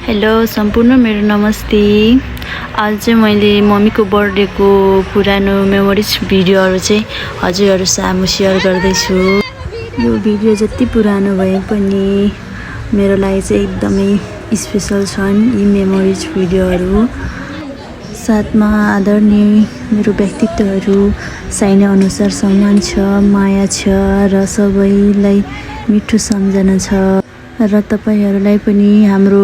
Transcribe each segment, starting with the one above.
Hello सम्पूर्ण मेरो नमस्ते। आज चाहिँ मैले मम्मीको बर्थडेको पुरानो मेमोरिज भिडियोहरू चाहिँ हजुरहरू सामु सेयर गर्दैछु। यो भिडियो जति पुरानो भए पनि मेरो लागि चाहिँ एकदमै स्पेशल छन् यी मेमोरिज भिडियोहरू। साथमा आदरणीय मेरो व्यक्तित्वहरू चाहिने अनुसार सम्मान छ, माया छ र सबैलाई मिठो सम्झना छ र तपाईहरुलाई पनि हाम्रो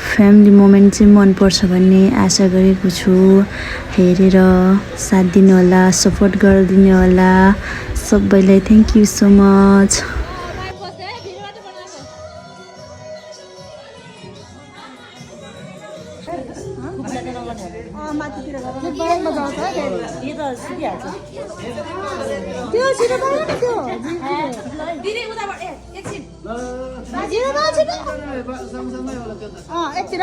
फ्यामिली मोमेन्ट चाहिँ मन पर्छ भन्ने आशा गरेको छु। हेरेर साथ दिनु होला, सपोर्ट गरिदिनु होला। सबैलाई थ्यांक यू सो मच। एकतिर